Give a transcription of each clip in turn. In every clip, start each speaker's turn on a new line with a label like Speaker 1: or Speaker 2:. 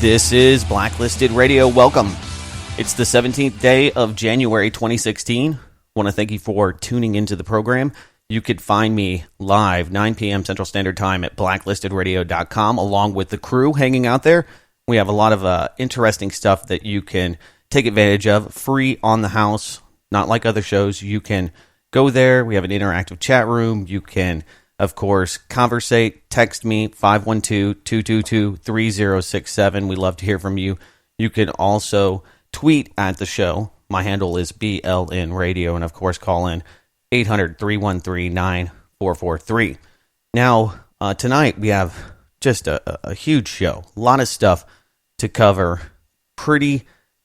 Speaker 1: This is Blacklisted Radio. Welcome. It's the 17th day of January 2016. I want to thank you for tuning into the program. You could find me live 9 p.m. Central Standard Time at blacklistedradio.com along with the crew hanging out there. We have a lot of interesting stuff that you can take advantage of, free on the house, not like other shows. You can go there. We have an interactive chat room. You can, of course, conversate, text me, 512-222-3067. We love to hear from you. You can also tweet at the show. My handle is BLN Radio, and of course, call in 800-313-9443. Now, tonight we have just a huge show. A lot of stuff to cover. Pretty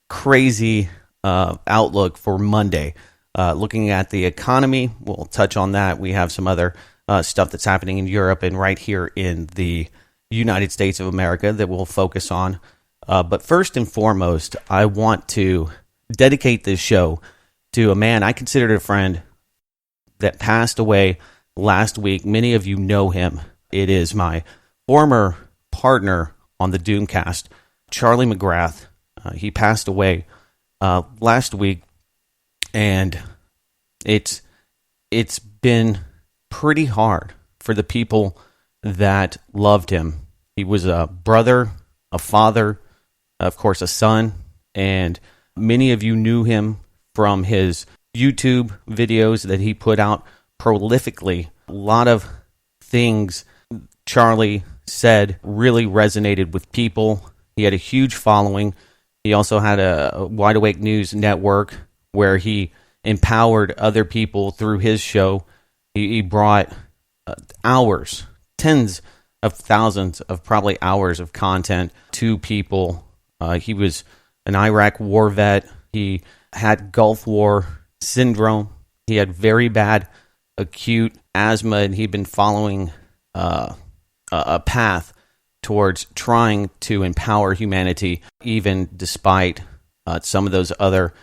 Speaker 1: crazy outlook for Monday. Looking at the economy, we'll touch on that. We have some other stuff that's happening in Europe and right here in the United States of America that we'll focus on. But first and foremost, I want to dedicate this show to a man I considered a friend that passed away last week. Many of you know him. It is my former partner on the Doomcast, Charlie McGrath. He passed away last week, and it's been pretty hard for the people that loved him. He was a brother, a father, of course, a son, and many of you knew him from his YouTube videos that he put out prolifically. A lot of things Charlie said really resonated with people. He had a huge following. He also had a Wide Awake News network where he empowered other people through his show. He brought hours, tens of thousands of probably hours of content to people. He was an Iraq war vet. He had Gulf War syndrome. He had very bad acute asthma, and he'd been following a path towards trying to empower humanity, even despite some of those other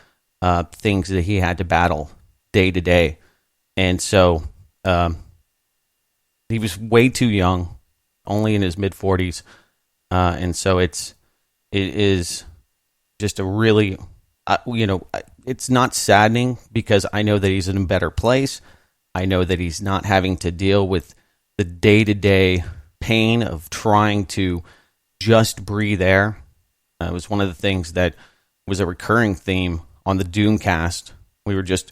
Speaker 1: things that he had to battle day to day. And so he was way too young, only in his mid-40s. And so it is just a really, it's not saddening because I know that he's in a better place. I know that he's not having to deal with the day-to-day pain of trying to just breathe air. It was one of the things that was a recurring theme on the Doomcast. We were just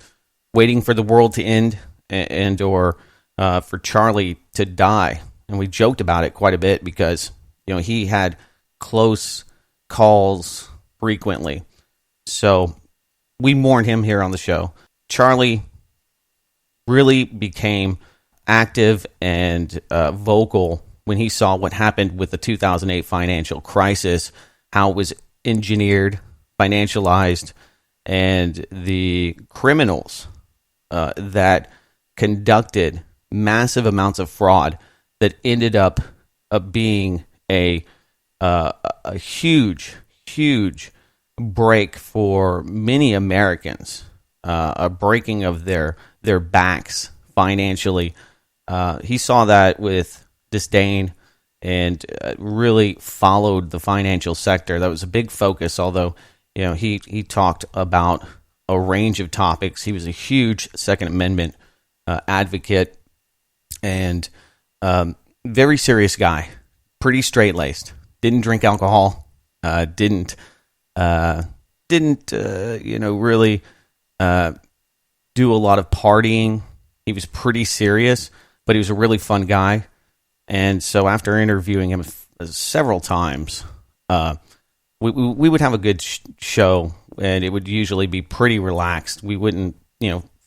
Speaker 1: waiting for the world to end or for Charlie to die. And we joked about it quite a bit because, he had close calls frequently. So we mourned him here on the show. Charlie really became active and vocal when he saw what happened with the 2008 financial crisis, how it was engineered, financialized, and the criminals that conducted massive amounts of fraud that ended up being a huge break for many Americans, a breaking of their backs financially. He saw that with disdain and really followed the financial sector. That was a big focus, although he talked about a range of topics. He was a huge Second Amendment advocate and very serious guy, pretty straight-laced. Didn't drink alcohol, didn't really do a lot of partying. He was pretty serious, but he was a really fun guy. And so after interviewing him several times, we would have a good show, and it would usually be pretty relaxed. We wouldn't,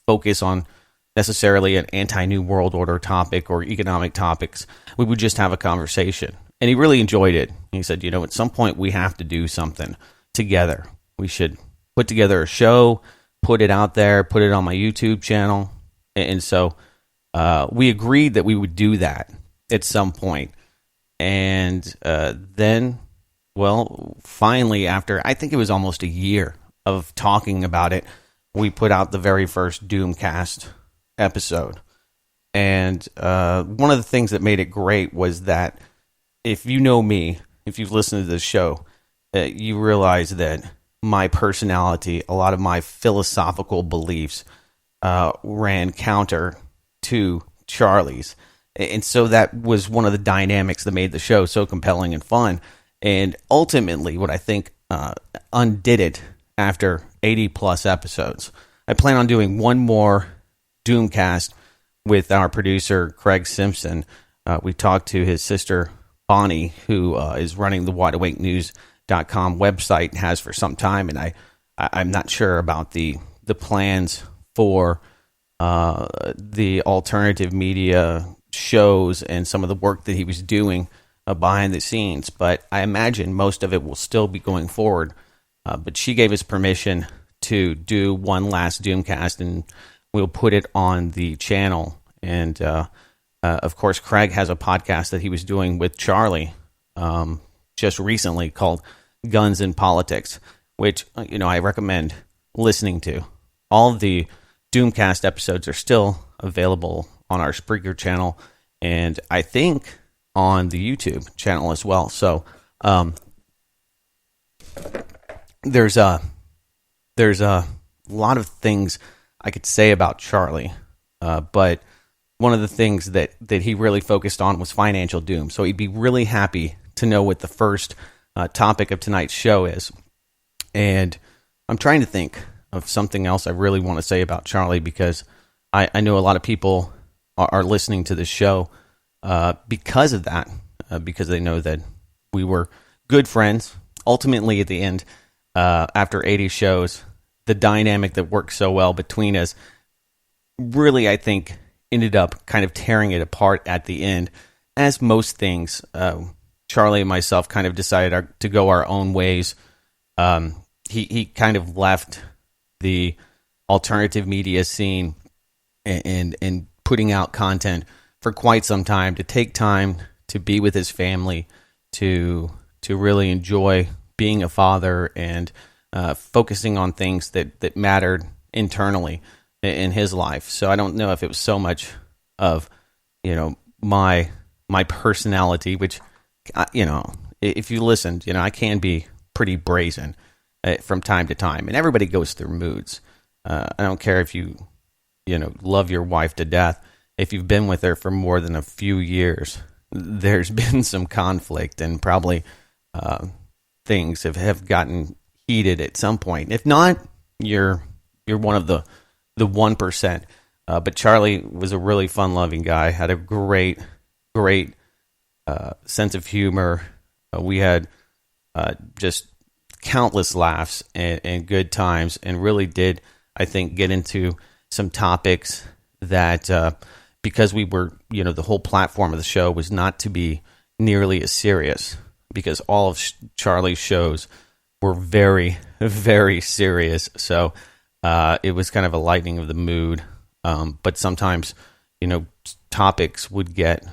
Speaker 1: focus on necessarily an anti-New World Order topic or economic topics. We would just have a conversation. And he really enjoyed it. He said, at some point we have to do something together. We should put together a show, put it out there, put it on my YouTube channel. And so we agreed that we would do that at some point. And then, finally, after I think it was almost a year of talking about it, we put out the very first Doomcast episode. And one of the things that made it great was that if you know me, if you've listened to this show, you realize that my personality, a lot of my philosophical beliefs, ran counter to Charlie's. And so that was one of the dynamics that made the show so compelling and fun. And ultimately, what I think undid it after 80 plus episodes. I plan on doing one more Doomcast with our producer, Craig Simpson. We talked to his sister, Bonnie, who is running the wideawakenews.com website and has for some time. And I'm not sure about the plans for the alternative media shows and some of the work that he was doing behind the scenes. But I imagine most of it will still be going forward. But she gave us permission to do one last Doomcast, and we'll put it on the channel. And of course, Craig has a podcast that he was doing with Charlie just recently called Guns and Politics, which I recommend listening to. All of the Doomcast episodes are still available on our Spreaker channel, and I think on the YouTube channel as well. So there's a lot of things I could say about Charlie, but one of the things that he really focused on was financial doom. So he'd be really happy to know what the first topic of tonight's show is. And I'm trying to think of something else I really want to say about Charlie, because I know a lot of people are listening to this show because of that, because they know that we were good friends. Ultimately, at the end, after 80 shows, the dynamic that worked so well between us really, I think, ended up kind of tearing it apart at the end. As most things, Charlie and myself kind of decided to go our own ways. He kind of left the alternative media scene and putting out content for quite some time, to take time to be with his family, to really enjoy being a father, and focusing on things that mattered internally in his life. So I don't know if it was so much of my personality, which if you listened, I can be pretty brazen from time to time, and everybody goes through moods. I don't care if you love your wife to death. If you've been with her for more than a few years, there's been some conflict, and probably things have gotten heated at some point. If not, you're one of the 1%. But Charlie was a really fun-loving guy, had a great sense of humor. We had just countless laughs and good times, and really did, I think, get into some topics that, because we were, the whole platform of the show was not to be nearly as serious, because all of Charlie's shows were very, very serious. So it was kind of a lightening of the mood. But sometimes, topics would get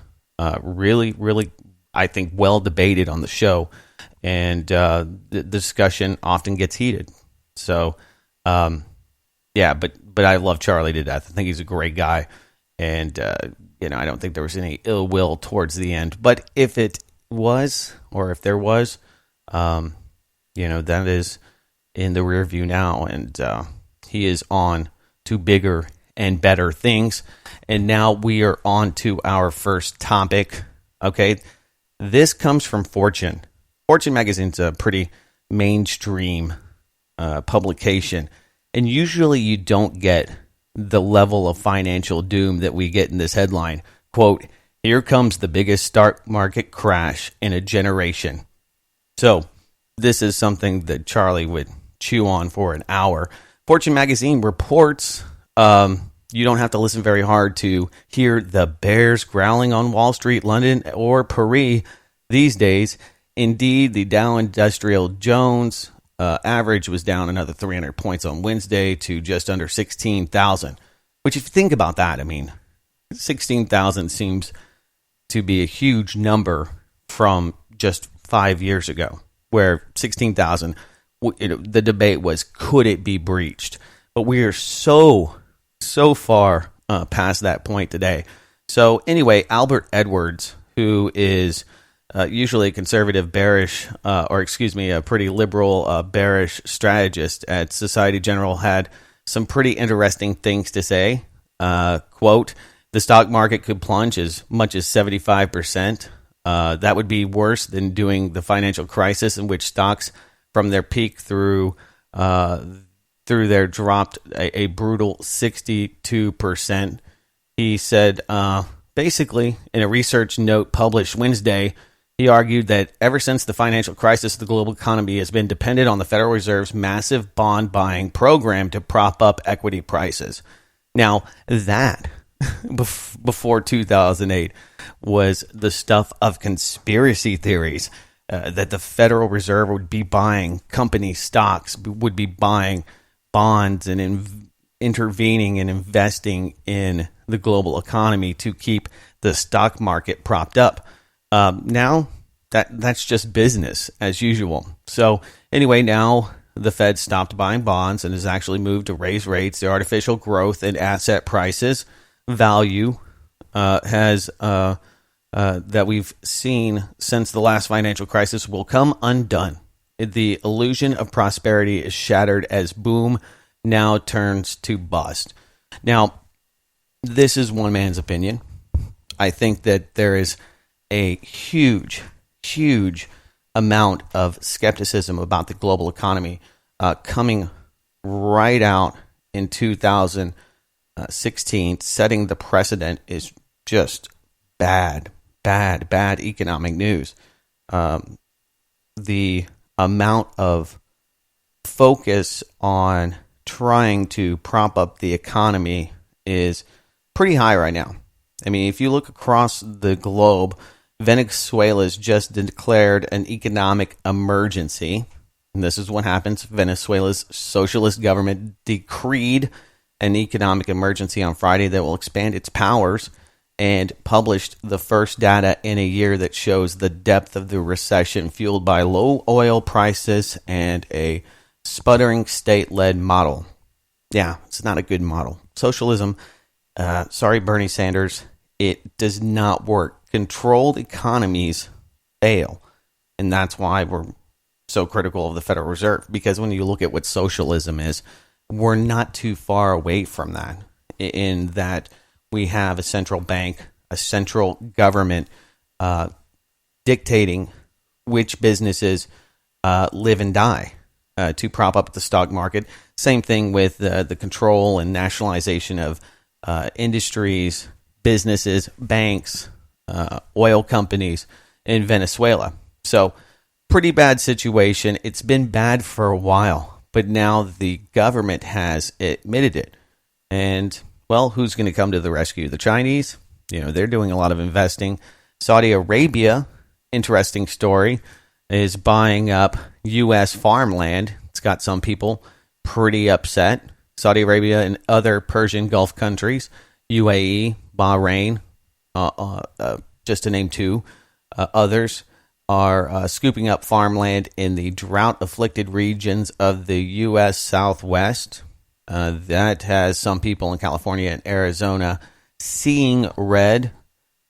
Speaker 1: really, really, I think, well debated on the show, and the discussion often gets heated. So, yeah, but I love Charlie to death. I think he's a great guy, and I don't think there was any ill will towards the end. But if it was, or if there was, that is in the rear view now, and he is on to bigger and better things. And now we are on to our first topic. Okay, this comes from Fortune. Fortune magazine's a pretty mainstream publication, and usually you don't get the level of financial doom that we get in this headline. Quote, "Here comes the biggest stock market crash in a generation." So this is something that Charlie would chew on for an hour. Fortune magazine reports, you don't have to listen very hard to hear the bears growling on Wall Street, London, or Paris these days. Indeed, the Dow Industrial Jones average was down another 300 points on Wednesday to just under 16,000. Which, if you think about that, 16,000 seems to be a huge number from just 5 years ago, where 16,000, the debate was, could it be breached? But we are so far past that point today. So anyway, Albert Edwards, who is usually a conservative bearish, a pretty liberal bearish strategist at Society General, had some pretty interesting things to say. Quote, the stock market could plunge as much as 75%. That would be worse than doing the financial crisis, in which stocks from their peak through there dropped a brutal 62%. He said, basically, in a research note published Wednesday, he argued that ever since the financial crisis, the global economy has been dependent on the Federal Reserve's massive bond buying program to prop up equity prices. Now, that, before 2008, was the stuff of conspiracy theories, that the Federal Reserve would be buying company stocks, would be buying bonds and intervening and investing in the global economy to keep the stock market propped up. Now, that's just business as usual. So anyway, now the Fed stopped buying bonds and has actually moved to raise rates. The artificial growth in asset prices value that we've seen since the last financial crisis will come undone. The illusion of prosperity is shattered as boom now turns to bust. Now, this is one man's opinion. I think that there is a huge amount of skepticism about the global economy coming right out in 2016. Setting the precedent is just bad economic news. The amount of focus on trying to prop up the economy is pretty high right now. I mean, if you look across the globe, Venezuela's just declared an economic emergency. And this is what happens. Venezuela's socialist government decreed an economic emergency on Friday that will expand its powers, and published the first data in a year that shows the depth of the recession, fueled by low oil prices and a sputtering state-led model. Yeah, it's not a good model. Socialism, sorry Bernie Sanders, it does not work. Controlled economies fail. And that's why we're so critical of the Federal Reserve, because when you look at what socialism is, we're not too far away from that, in that we have a central bank, a central government dictating which businesses live and die to prop up the stock market. Same thing with the control and nationalization of industries, businesses, banks, oil companies in Venezuela. So, pretty bad situation. It's been bad for a while, but now the government has admitted it. And, well, who's going to come to the rescue? The Chinese? They're doing a lot of investing. Saudi Arabia, interesting story, is buying up U.S. farmland. It's got some people pretty upset. Saudi Arabia and other Persian Gulf countries, UAE, Bahrain, just to name two, others are scooping up farmland in the drought-afflicted regions of the U.S. Southwest. That has some people in California and Arizona seeing red.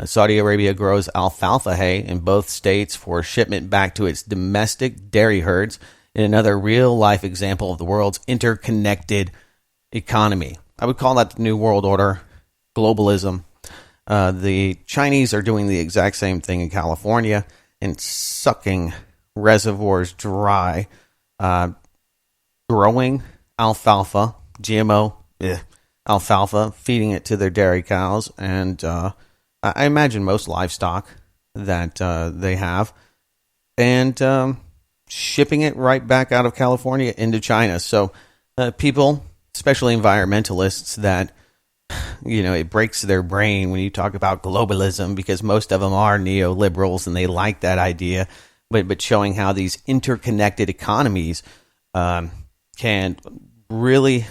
Speaker 1: Saudi Arabia grows alfalfa hay in both states for shipment back to its domestic dairy herds, in another real-life example of the world's interconnected economy. I would call that the New World Order, globalism. The Chinese are doing the exact same thing in California and sucking reservoirs dry, growing alfalfa, GMO alfalfa, feeding it to their dairy cows, and I imagine most livestock that they have, and shipping it right back out of California into China. So people, especially environmentalists, that it breaks their brain when you talk about globalism, because most of them are neoliberals and they like that idea, but showing how these interconnected economies can really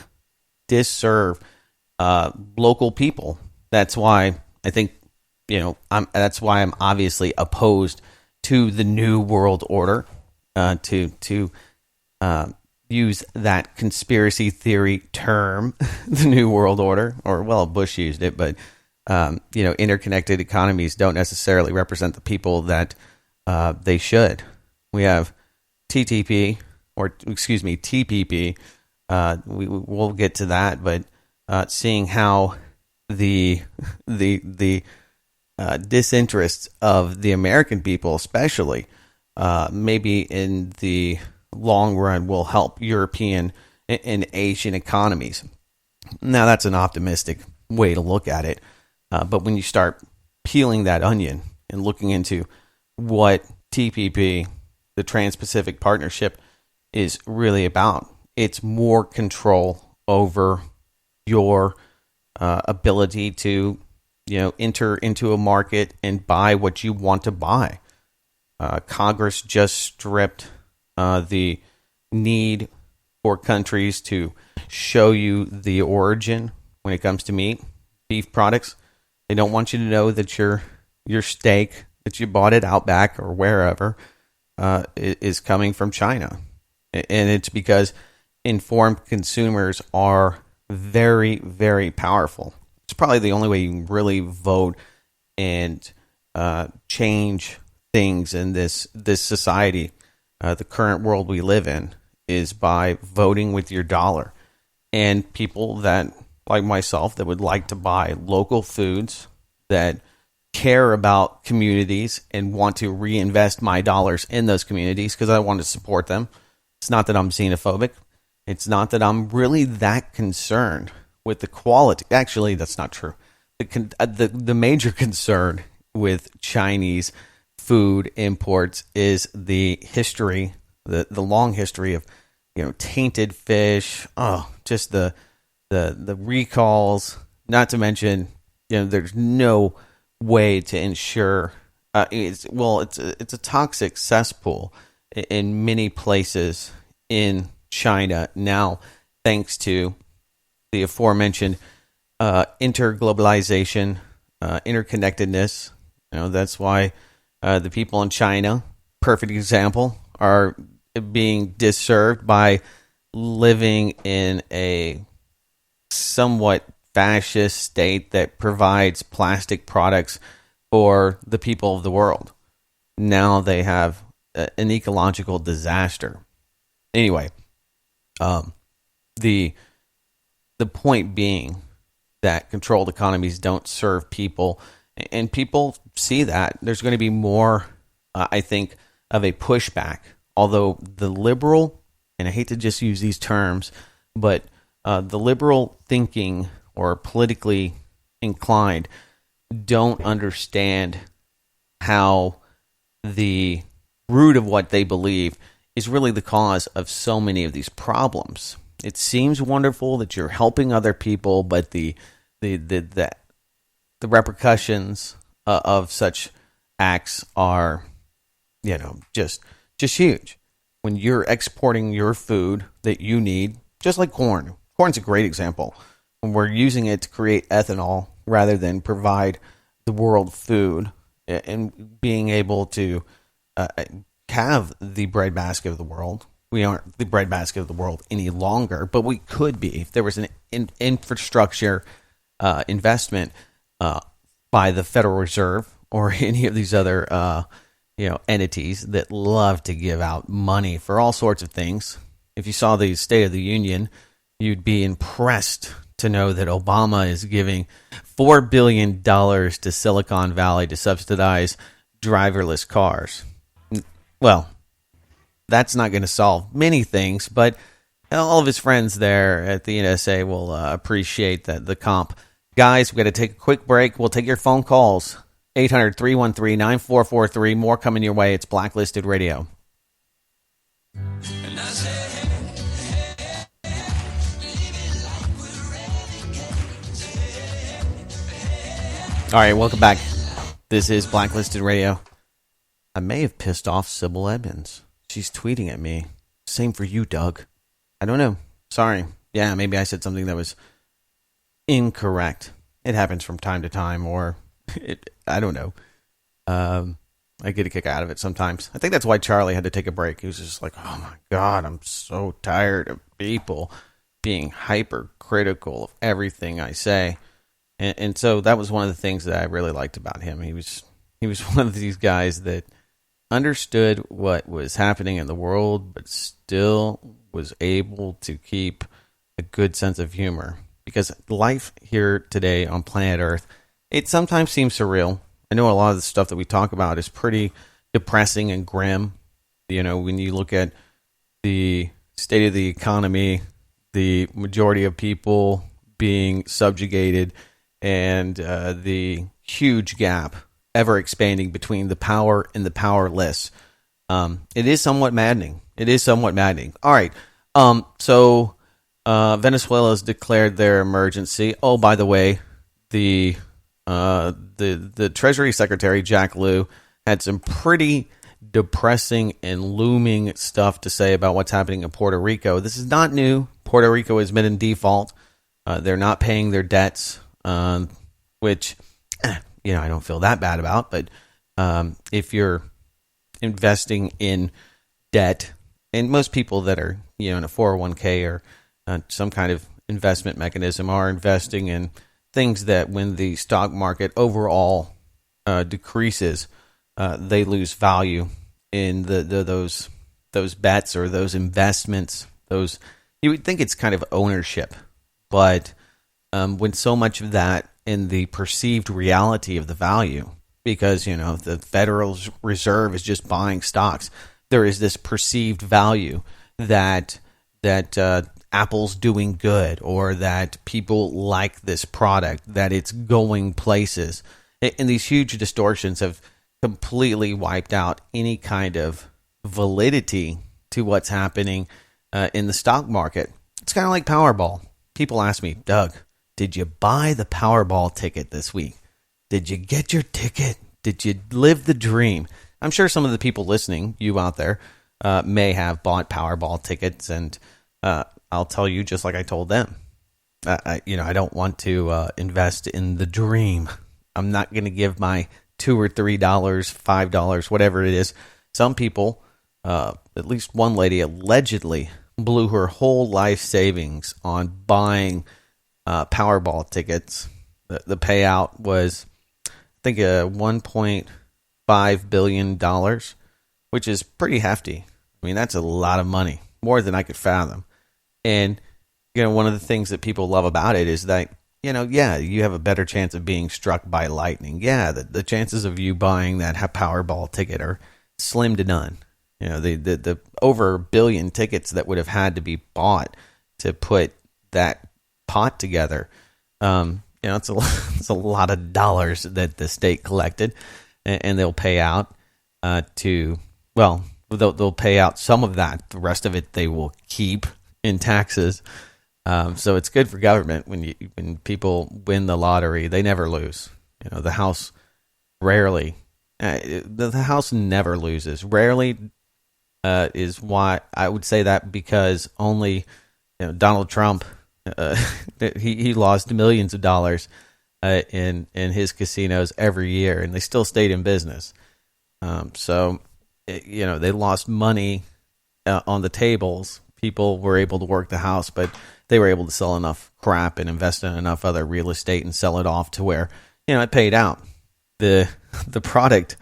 Speaker 1: disserve local people. That's why I think that's why I'm obviously opposed to the New World Order, to use that conspiracy theory term, the New World Order, or, well, Bush used it, but, interconnected economies don't necessarily represent the people that they should. We have TPP. We'll get to that, but seeing how the disinterest of the American people, especially, maybe in the long run, will help European and Asian economies. Now, that's an optimistic way to look at it, but when you start peeling that onion and looking into what TPP, the Trans-Pacific Partnership, is really about, it's more control over your ability to, enter into a market and buy what you want to buy. Congress just stripped the need for countries to show you the origin when it comes to meat, beef products. They don't want you to know that your steak that you bought at Outback or wherever is coming from China. And it's because informed consumers are very, very powerful. It's probably the only way you can really vote and change things in this society, the current world we live in, is by voting with your dollar. And people that, like myself, that would like to buy local foods, that care about communities and want to reinvest my dollars in those communities because I want to support them. It's not that I'm xenophobic. It's not that I'm really that concerned with the quality. Actually, that's not true. The major concern with Chinese food imports is the history, the long history of tainted fish. Oh, just the recalls. Not to mention, there's no way to ensure. It's a toxic cesspool in many places in China now, thanks to the aforementioned interglobalization, interconnectedness. That's why the people in China, perfect example, are being disserved by living in a somewhat fascist state that provides plastic products for the people of the world. Now they have an ecological disaster. Anyway, the point being that controlled economies don't serve people, and people see that. There's going to be more, I think, of a pushback. Although the liberal, and I hate to just use these terms, but the liberal thinking or politically inclined don't understand how the root of what they believe is really the cause of so many of these problems. It seems wonderful that you're helping other people, but the repercussions of such acts are, just huge. When you're exporting your food that you need, just like corn. Corn's a great example. When we're using it to create ethanol rather than provide the world food and being able to have the breadbasket of the world. We aren't the breadbasket of the world any longer, but we could be if there was an infrastructure investment by the Federal Reserve or any of these other entities that love to give out money for all sorts of things. If you saw the State of the Union, you'd be impressed to know that Obama is giving $4 billion to Silicon Valley to subsidize driverless cars. Well, that's not going to solve many things, but all of his friends there at the NSA will appreciate the comp. Guys, we've got to take a quick break. We'll take your phone calls. 800-313-9443. More coming your way. It's Blacklisted Radio. All right, welcome back. This is Blacklisted Radio. I may have pissed off Sybil Edmonds. She's tweeting at me. Same for you, Doug. I don't know. Sorry. Yeah, maybe I said something that was incorrect. It happens from time to time, or I don't know. I get a kick out of it sometimes. I think that's why Charlie had to take a break. He was just like, oh my God, I'm so tired of people being hypercritical of everything I say. And so that was one of the things that I really liked about him. He was one of these guys that understood what was happening in the world, but still was able to keep a good sense of humor. Because life here today on planet Earth, it sometimes seems surreal. I know a lot of the stuff that we talk about is pretty depressing and grim. You know, when you look at the state of the economy, the majority of people being subjugated, and the huge gap ever expanding between the power and the powerless. It is somewhat maddening. All right. So Venezuela has declared their emergency. Oh, by the way, the Treasury Secretary, Jack Lew, had some pretty depressing and looming stuff to say about what's happening in Puerto Rico. This is not new. Puerto Rico has been in default. They're not paying their debts, which, I don't feel that bad about. But if you're investing in debt, and most people that are, in a 401k or some kind of investment mechanism are investing in things that when the stock market overall decreases, they lose value in those bets or those investments. Those, you would think it's kind of ownership, but when so much of that in the perceived reality of the value, because the Federal Reserve is just buying stocks, there is this perceived value that Apple's doing good, or that people like this product, that it's going places. And these huge distortions have completely wiped out any kind of validity to what's happening in the stock market. It's kind of like Powerball. People ask me, Doug, did you buy the Powerball ticket this week? Did you get your ticket? Did you live the dream? I'm sure some of the people listening, you out there, may have bought Powerball tickets, and I'll tell you just like I told them. I don't want to invest in the dream. I'm not going to give my $2 or $3, $5, whatever it is. Some people, at least one lady, allegedly blew her whole life savings on buying Powerball tickets. The payout was, I think, $1.5 billion, which is pretty hefty. I mean, that's a lot of money, more than I could fathom. And, one of the things that people love about it is that, you have a better chance of being struck by lightning. Yeah, the chances of you buying that Powerball ticket are slim to none. The over 1 billion tickets that would have had to be bought to put that pot together, it's a lot of dollars that the state collected, and they'll pay out they'll pay out some of that. The rest of it they will keep in taxes. So it's good for government when people win the lottery. They never lose. The House rarely. The House never loses. Rarely is why I would say that, because only Donald Trump he lost millions of dollars in his casinos every year, and they still stayed in business. So they lost money on the tables. People were able to work the House, but they were able to sell enough crap and invest in enough other real estate and sell it off to where it paid out. The product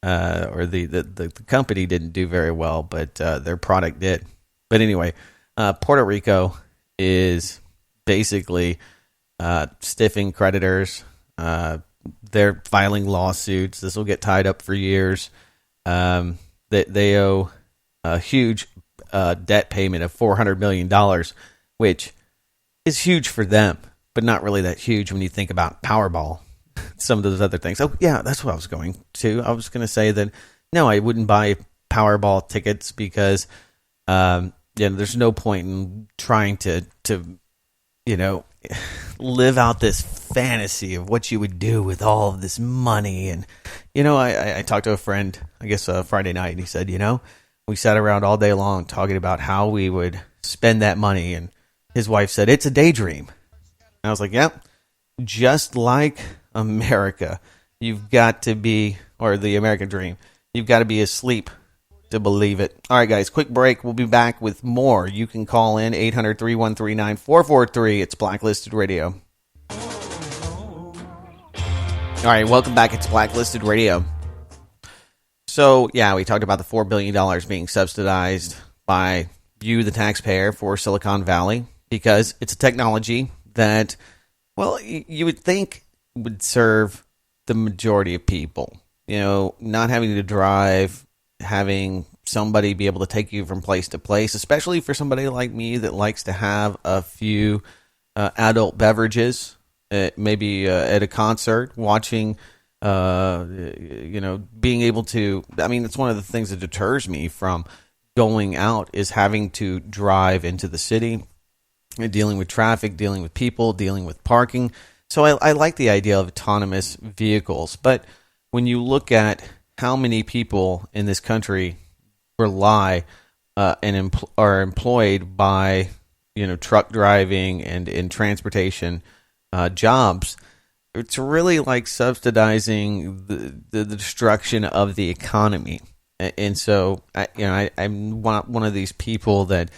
Speaker 1: or the company didn't do very well, but their product did. But anyway, Puerto Rico is basically stiffing creditors. They're filing lawsuits. This will get tied up for years. They owe a huge debt payment of $400 million, which is huge for them, but not really that huge when you think about Powerball, some of those other things. Oh, yeah, that's what I was going to. I was going to say that, no, I wouldn't buy Powerball tickets because there's no point in trying to live out this fantasy of what you would do with all of this money. And, I talked to a friend, I guess Friday night, and he said, we sat around all day long talking about how we would spend that money. And his wife said, it's a daydream. And I was like, yep, just like America, you've got to be, or the American dream, you've got to be asleep to believe it. All right, guys, quick break. We'll be back with more. You can call in 800-313-9443. It's Blacklisted Radio. All right, welcome back. It's Blacklisted Radio. So, yeah, we talked about the $4 billion being subsidized by you, the taxpayer, for Silicon Valley, because it's a technology that, well, you would think would serve the majority of people. You know, not having to drive, having somebody be able to take you from place to place, especially for somebody like me that likes to have a few adult beverages, maybe at a concert, watching, being able to, I mean, it's one of the things that deters me from going out is having to drive into the city, dealing with traffic, dealing with people, dealing with parking. So I like the idea of autonomous vehicles, but when you look at how many people in this country rely and are employed by, truck driving and in transportation jobs, it's really like subsidizing the destruction of the economy. And so, I'm one of these people that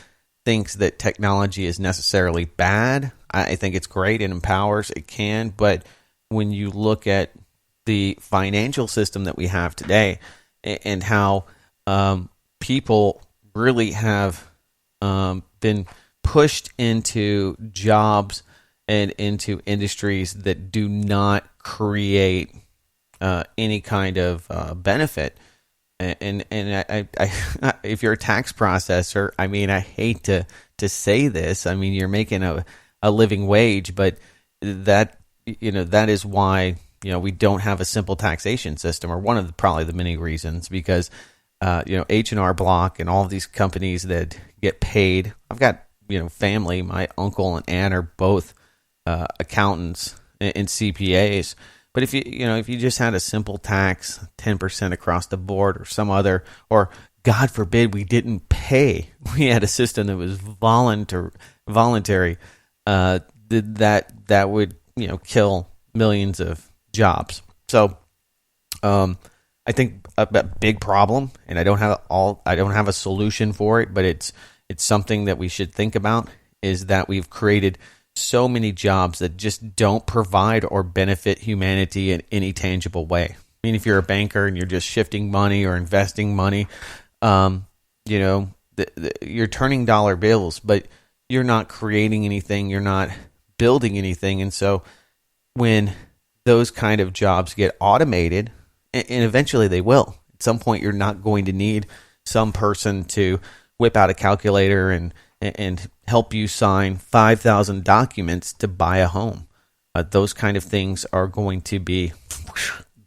Speaker 1: thinks that technology is necessarily bad. I think it's great, it empowers, it can, but when you look at the financial system that we have today and how people really have been pushed into jobs and into industries that do not create any kind of benefit. And I if you're a tax processor, I mean, I hate to say this. I mean, you're making a living wage, but that is why we don't have a simple taxation system, or one of probably the many reasons, because H&R Block and all of these companies that get paid. I've got family. My uncle and aunt are both accountants and CPAs. But if you just had a simple tax, 10% across the board, or some other, or God forbid we didn't pay, we had a system that was voluntary, that would kill millions of jobs. So I think a big problem, and I don't have a solution for it, but it's something that we should think about, is that we've created so many jobs that just don't provide or benefit humanity in any tangible way. I mean, if you're a banker and you're just shifting money or investing money, you're turning dollar bills, but you're not creating anything, you're not building anything. And so when those kind of jobs get automated, and eventually they will, at some point you're not going to need some person to whip out a calculator and help you sign 5,000 documents to buy a home. Those kind of things are going to be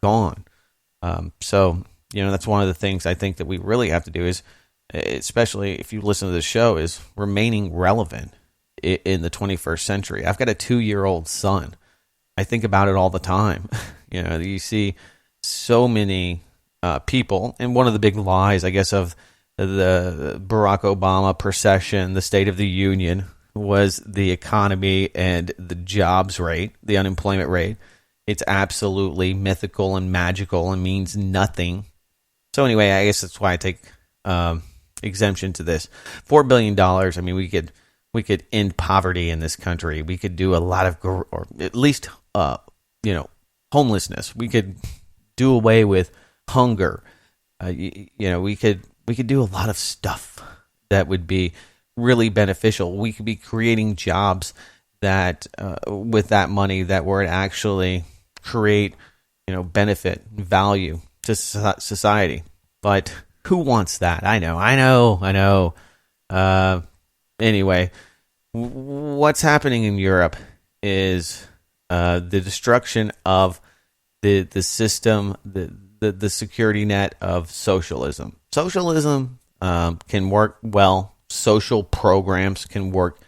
Speaker 1: gone. So that's one of the things I think that we really have to do is, especially if you listen to the show, is remaining relevant in the 21st century. I've got a 2-year-old son. I think about it all the time. You see so many people, and one of the big lies, I guess, of the Barack Obama procession, the State of the Union, was the economy and the jobs rate, the unemployment rate. It's absolutely mythical and magical and means nothing. So anyway, I guess that's why I take exemption to this. $4 billion, I mean, we could end poverty in this country. We could do a lot of, or at least, homelessness. We could do away with hunger. We could do a lot of stuff that would be really beneficial. We could be creating jobs that, with that money, that would actually create, benefit, value to society. But who wants that? I know. Anyway, what's happening in Europe is the destruction of the system, the security net of socialism. Socialism can work well. Social programs can work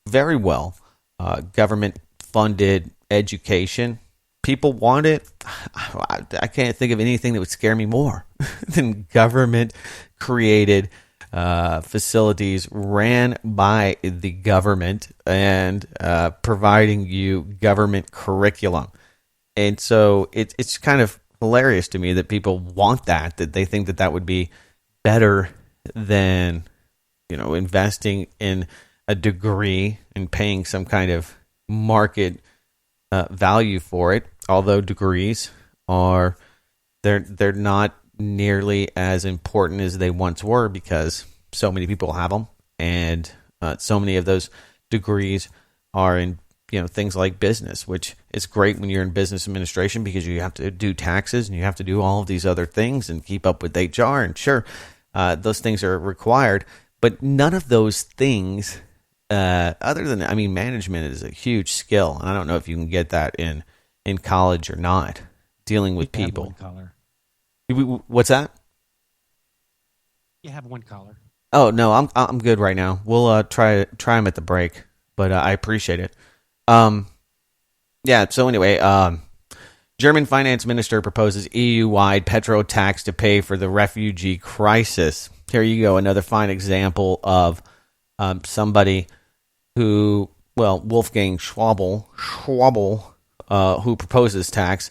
Speaker 1: very well. Government-funded education, people want it. I can't think of anything that would scare me more than government-created facilities ran by the government and providing you government curriculum. And so it's kind of hilarious to me that people want that they think that would be better than, investing in a degree and paying some kind of market value for it. Although degrees they're not nearly as important as they once were because so many people have them, and so many of those degrees are in things like business, which is great when you're in business administration because you have to do taxes and you have to do all of these other things and keep up with HR. And sure, those things are required, but none of those things, other than, management is a huge skill. And I don't know if you can get that in college or not, dealing with people.
Speaker 2: One collar.
Speaker 1: What's that?
Speaker 2: You have one collar.
Speaker 1: Oh, no, I'm good right now. We'll try them at the break, but I appreciate it. So anyway, German finance minister proposes EU-wide petrol tax to pay for the refugee crisis. Here you go, another fine example of somebody who, Wolfgang Schwabel, who proposes tax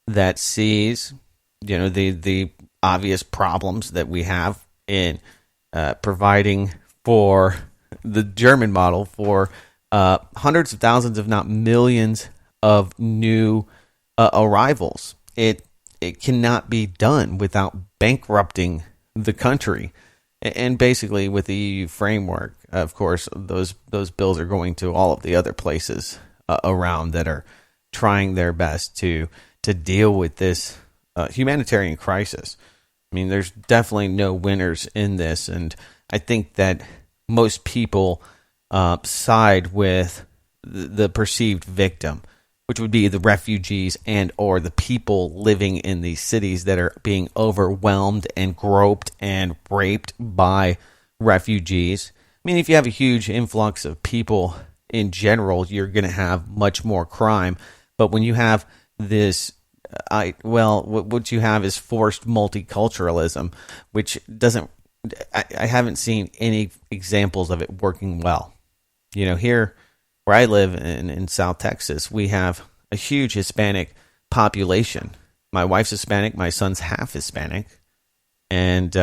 Speaker 1: that sees, the obvious problems that we have in providing for the German model for hundreds of thousands, if not millions, of new arrivals. It cannot be done without bankrupting the country. And basically, with the EU framework, of course, those bills are going to all of the other places around that are trying their best to deal with this humanitarian crisis. There's definitely no winners in this, and I think that most people side with the perceived victim, which would be the refugees and or the people living in these cities that are being overwhelmed and groped and raped by refugees. If you have a huge influx of people in general, you're going to have much more crime. But when you have this, what you have is forced multiculturalism, which doesn't, I haven't seen any examples of it working well. Here where I live in South Texas, we have a huge Hispanic population. My wife's Hispanic, my son's half Hispanic, and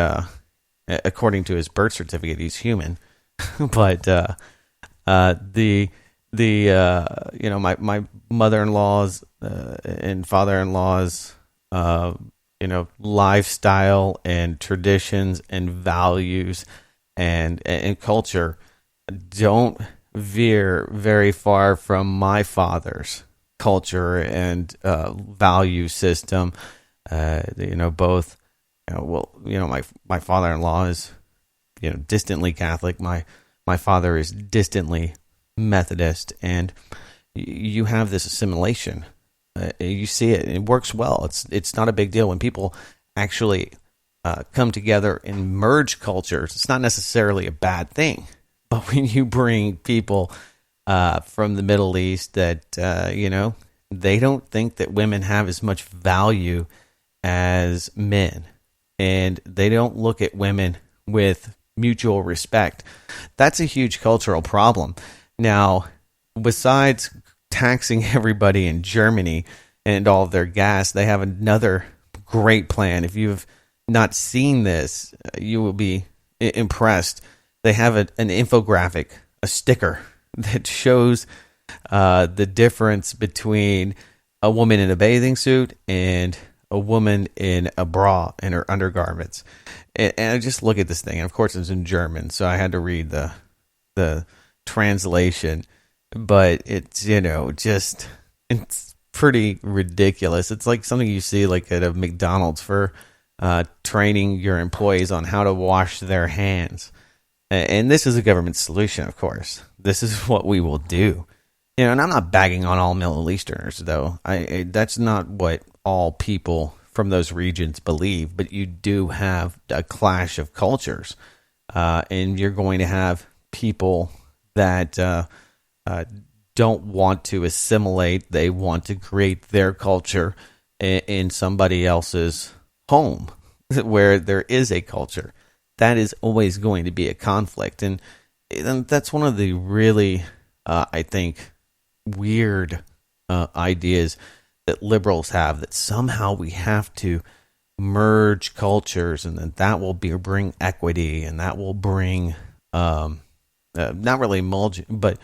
Speaker 1: according to his birth certificate, he's human. But my mother-in-law's and father-in-law's lifestyle and traditions and values and culture don't veer very far from my father's culture and value system. Both. My father-in-law is distantly Catholic. My father is distantly Methodist, and you have this assimilation. You see it; it works well. It's not a big deal when people actually come together and merge cultures. It's not necessarily a bad thing. But when you bring people from the Middle East that, they don't think that women have as much value as men, and they don't look at women with mutual respect, that's a huge cultural problem. Now, besides taxing everybody in Germany and all of their gas, they have another great plan. If you've not seen this, you will be impressed. They have an infographic, a sticker that shows the difference between a woman in a bathing suit and a woman in a bra and her undergarments. And I just look at this thing, and of course it's in German, so I had to read the translation. But it's it's pretty ridiculous. It's like something you see like at a McDonald's for training your employees on how to wash their hands. And this is a government solution, of course. This is what we will do. And I'm not bagging on all Middle Easterners, though. That's not what all people from those regions believe. But you do have a clash of cultures. And you're going to have people that don't want to assimilate. They want to create their culture in somebody else's home where there is a culture. That is always going to be a conflict. And that's one of the really, I think, weird ideas that liberals have, that somehow we have to merge cultures and that will bring equity, and that will bring, not really mulch, but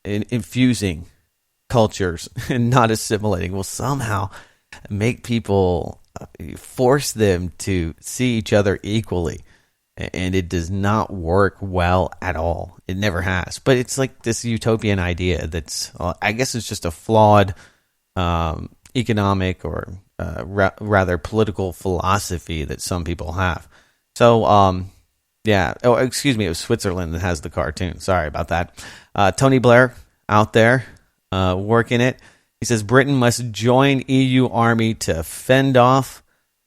Speaker 1: infusing cultures and not assimilating will somehow make people force them to see each other equally. And it does not work well at all. It never has. But it's like this utopian idea that's, I guess it's just a flawed economic or rather political philosophy that some people have. So, yeah. Oh, excuse me. It was Switzerland that has the cartoon. Sorry about that. Tony Blair out there working it. He says Britain must join EU army to fend off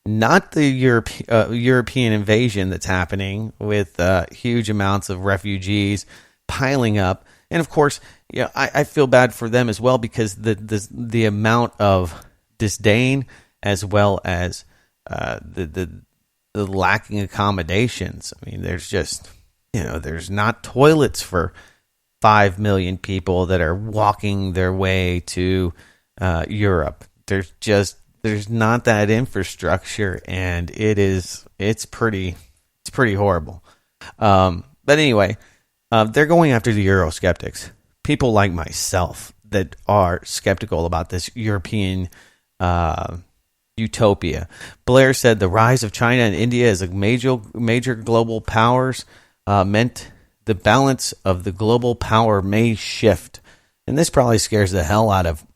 Speaker 1: not the European invasion that's happening with huge amounts of refugees piling up. And of course, I feel bad for them as well, because the amount of disdain as well as the lacking accommodations. I mean, there's just, there's not toilets for 5 million people that are walking their way to Europe. There's not that infrastructure, and it's pretty horrible. But anyway, they're going after the Eurosceptics, people like myself that are skeptical about this European utopia. Blair said the rise of China and India as a major global powers meant the balance of the global power may shift, and this probably scares the hell out of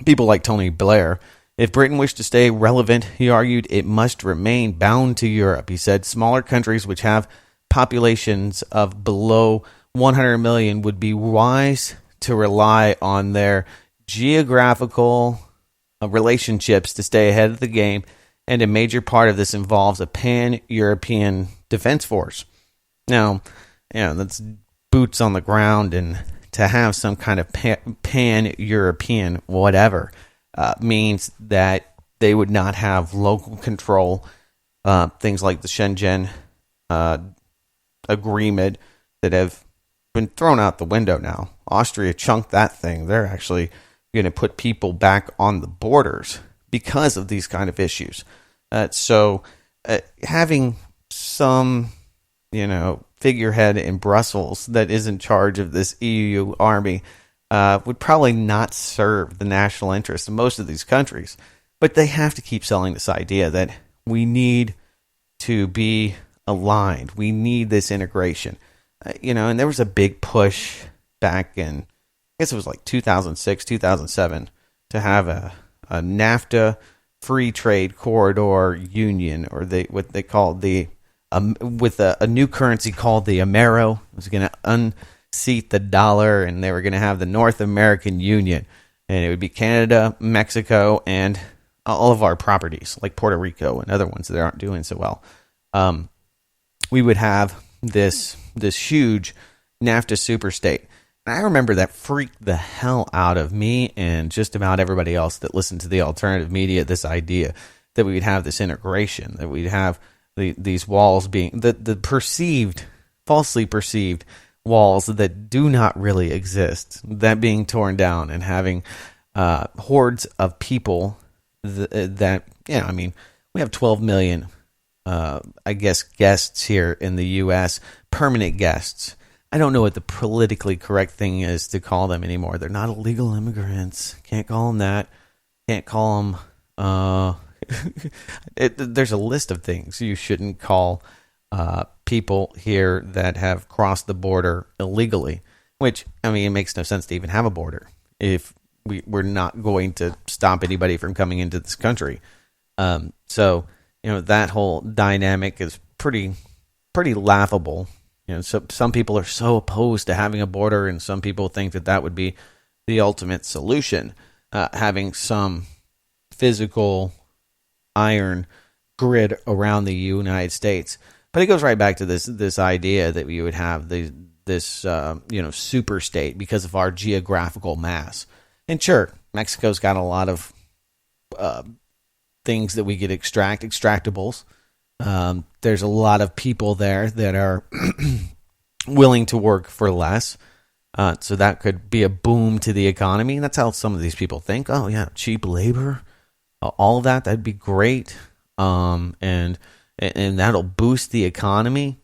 Speaker 1: people like Tony Blair. If Britain wished to stay relevant, he argued, it must remain bound to Europe. He said smaller countries which have populations of below 100 million would be wise to rely on their geographical relationships to stay ahead of the game, and a major part of this involves a pan-European defense force. Now, that's boots on the ground, and to have some kind of pan-European whatever means that they would not have local control. Things like the Shenzhen agreement that have been thrown out the window now. Austria chunked that thing. They're actually going to put people back on the borders because of these kind of issues. So having some, figurehead in Brussels that is in charge of this EU army would probably not serve the national interest of most of these countries. But they have to keep selling this idea that we need to be aligned. We need this integration. And there was a big push back in, I guess it was like 2006, 2007, to have a NAFTA free trade corridor union, or what they called with a new currency called the Amero. It was going to unseat the dollar, and they were going to have the North American Union, and it would be Canada, Mexico, and all of our properties like Puerto Rico and other ones that aren't doing so well. We would have this huge NAFTA superstate. And I remember that freaked the hell out of me and just about everybody else that listened to the alternative media, this idea that we would have this integration, that we'd have these walls being the falsely perceived walls that do not really exist, that being torn down, and having hordes of people that we have 12 million guests here in the U.S., permanent guests. I don't know what the politically correct thing is to call them anymore. They're not illegal immigrants. Can't call them that. Can't call them... there's a list of things you shouldn't call people here that have crossed the border illegally, which, it makes no sense to even have a border if we're not going to stop anybody from coming into this country. So that whole dynamic is pretty laughable. So some people are so opposed to having a border, and some people think that would be the ultimate solution, having some physical iron grid around the United States. But it goes right back to this idea that we would have this super state because of our geographical mass. And sure, Mexico's got a lot of things that we could extractables. There's a lot of people there that are willing to work for less. So that could be a boom to the economy. And that's how some of these people think. Oh, yeah, cheap labor, all of that'd be great. And that'll boost the economy.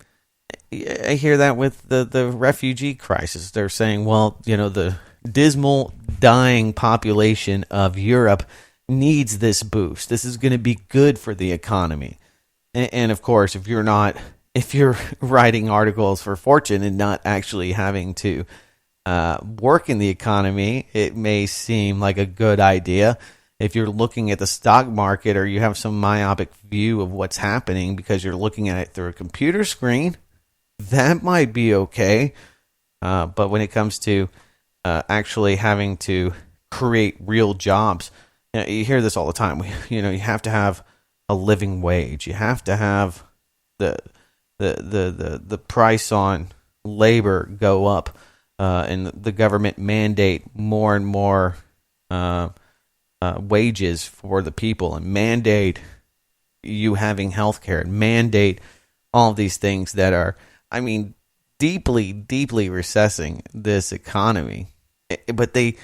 Speaker 1: I hear that with the refugee crisis. They're saying, well, the dismal dying population of Europe needs this boost. This is going to be good for the economy. And of course, if you're writing articles for Fortune and not actually having to work in the economy, it may seem like a good idea. If you're looking at the stock market or you have some myopic view of what's happening because you're looking at it through a computer screen, that might be okay. But when it comes to actually having to create real jobs, you hear this all the time. You have to have a living wage. You have to have the price on labor go up, and the government mandate more and more wages for the people, and mandate you having health care, and mandate all of these things that are, deeply, deeply recessing this economy. But they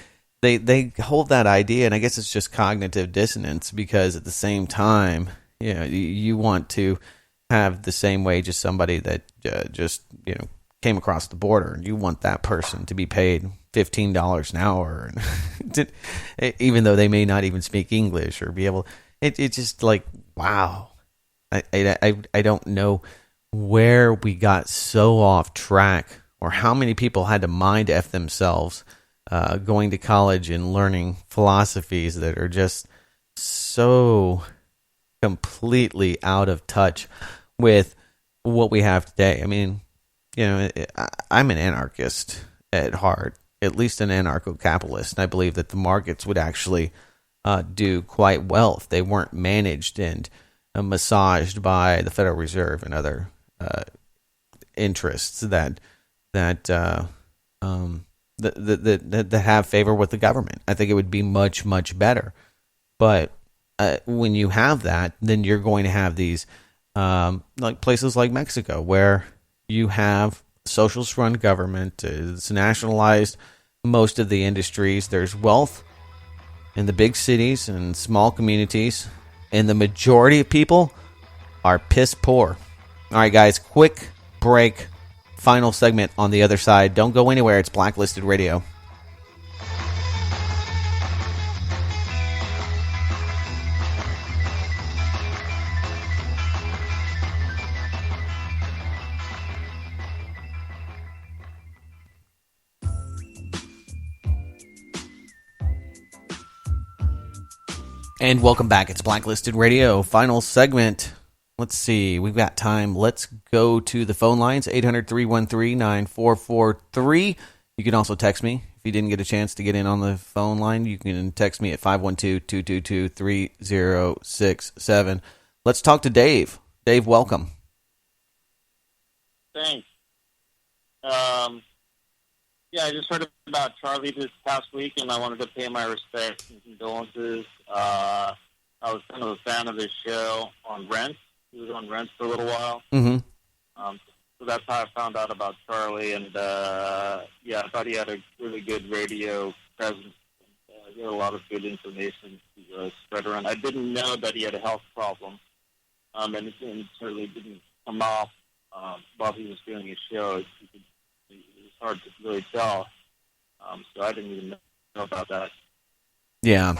Speaker 1: hold that idea, and I guess it's just cognitive dissonance, because at the same time, you want to have the same wage as somebody that just came across the border, and you want that person to be paid $15 an hour, even though they may not even speak English or be able. It's just like, wow. I don't know where we got so off track, or how many people had to mind F themselves going to college and learning philosophies that are just so completely out of touch with what we have today. I'm an anarchist at heart, at least an anarcho-capitalist, and I believe that the markets would actually do quite well if they weren't managed and massaged by the Federal Reserve and other interests that have favor with the government. I think it would be much, much better. But when you have that, then you're going to have these like places like Mexico, where you have socialist-run government. It's nationalized most of the industries. There's wealth in the big cities and small communities, and the majority of people are piss poor. All right, guys, quick break. Final segment on the other side. Don't go anywhere. It's Blacklisted Radio. And welcome back. It's Blacklisted Radio. Final segment. Let's see. We've got time. Let's go to the phone lines. 800-313-9443. You can also text me. If you didn't get a chance to get in on the phone line, you can text me at 512-222-3067. Let's talk to Dave. Dave, welcome.
Speaker 3: Thanks. I just heard about Charlie this past week, and I wanted to pay my respects and condolences. I was kind of a fan of his show on Rent. He was on Rent for a little while.
Speaker 1: Mm-hmm.
Speaker 3: So that's how I found out about Charlie, and I thought he had a really good radio presence. He had a lot of good information to spread around. I didn't know that he had a health problem, and it certainly didn't come off while he was doing his show. It was hard to really tell, so I didn't even know about that.
Speaker 1: Yeah.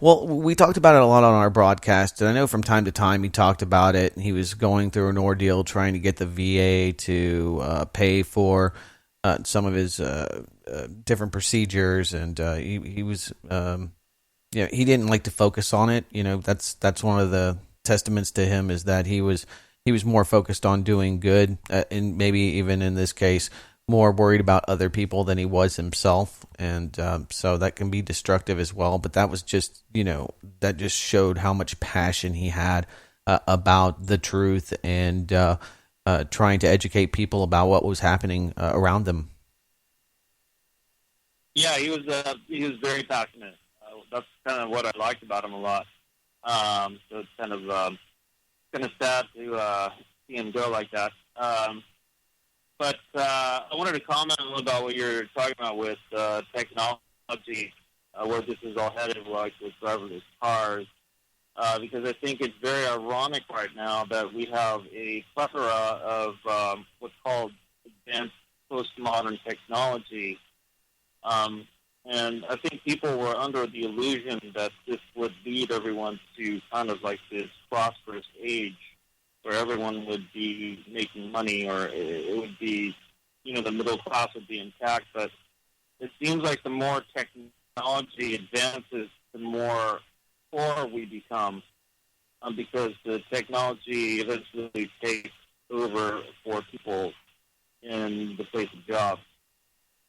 Speaker 1: Well, we talked about it a lot on our broadcast, and I know from time to time he talked about it. He was going through an ordeal trying to get the VA to pay for some of his different procedures, and he was, he didn't like to focus on it. That's one of the testaments to him, is that he was more focused on doing good, and maybe even in this case, more worried about other people than he was himself, and so that can be destructive as well. But that was just, that just showed how much passion he had about the truth, and trying to educate people about what was happening around them.
Speaker 3: Yeah, he was very passionate. That's kind of what I liked about him a lot. So it's kind of sad to see him go like that. But I wanted to comment a little about what you're talking about with technology, where this is all headed, like with driverless cars, because I think it's very ironic right now that we have a plethora of what's called advanced postmodern technology, And I think people were under the illusion that this would lead everyone to kind of like this prosperous age where everyone would be making money, or it would be, the middle class would be intact. But it seems like the more technology advances, the more poor we become, because the technology eventually takes over for people in the place of jobs.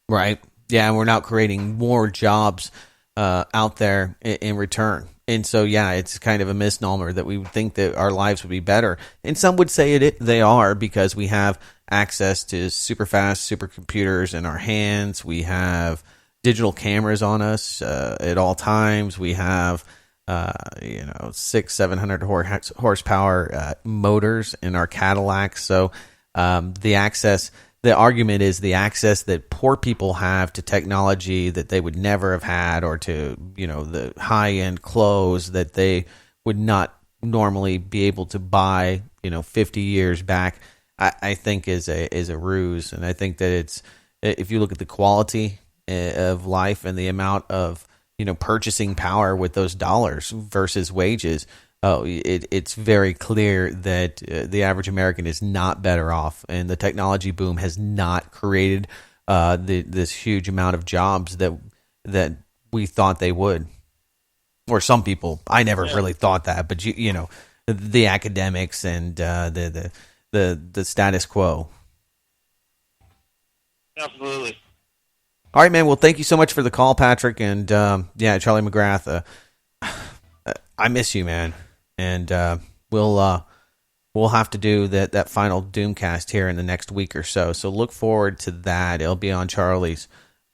Speaker 1: Right. Yeah, and we're not creating more jobs out there in return. And so, yeah, it's kind of a misnomer that we would think that our lives would be better. And some would say they are, because we have access to super fast supercomputers in our hands. We have digital cameras on us at all times. We have 600-700 horsepower motors in our Cadillacs. So the argument is the access that poor people have to technology that they would never have had, or to, the high-end clothes that they would not normally be able to buy, 50 years back, I think is a ruse. And I think that if you look at the quality of life and the amount of, purchasing power with those dollars versus wages, it's very clear that the average American is not better off, and the technology boom has not created this huge amount of jobs that we thought they would. Or some people. I never really thought that, but the academics and the status quo.
Speaker 3: Absolutely.
Speaker 1: All right, man. Well, thank you so much for the call, Patrick, and Charlie McGrath. I miss you, man. And we'll have to do that final Doomcast here in the next week or so. So look forward to that. It'll be on Charlie's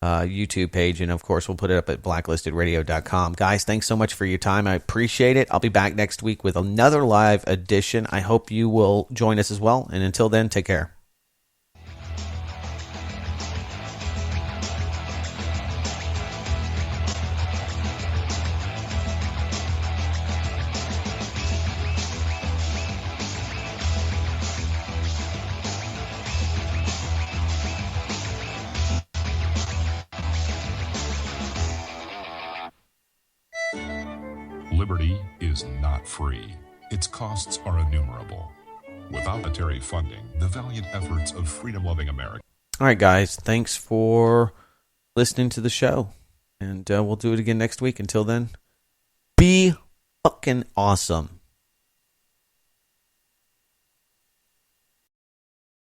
Speaker 1: YouTube page, and of course we'll put it up at blacklistedradio.com. Guys, thanks so much for your time. I appreciate it. I'll be back next week with another live edition. I hope you will join us as well. And until then, take care.
Speaker 4: Liberty is not free. Its costs are innumerable. Without monetary funding, the valiant efforts of freedom-loving America.
Speaker 1: All right, guys. Thanks for listening to the show. And we'll do it again next week. Until then, be fucking awesome.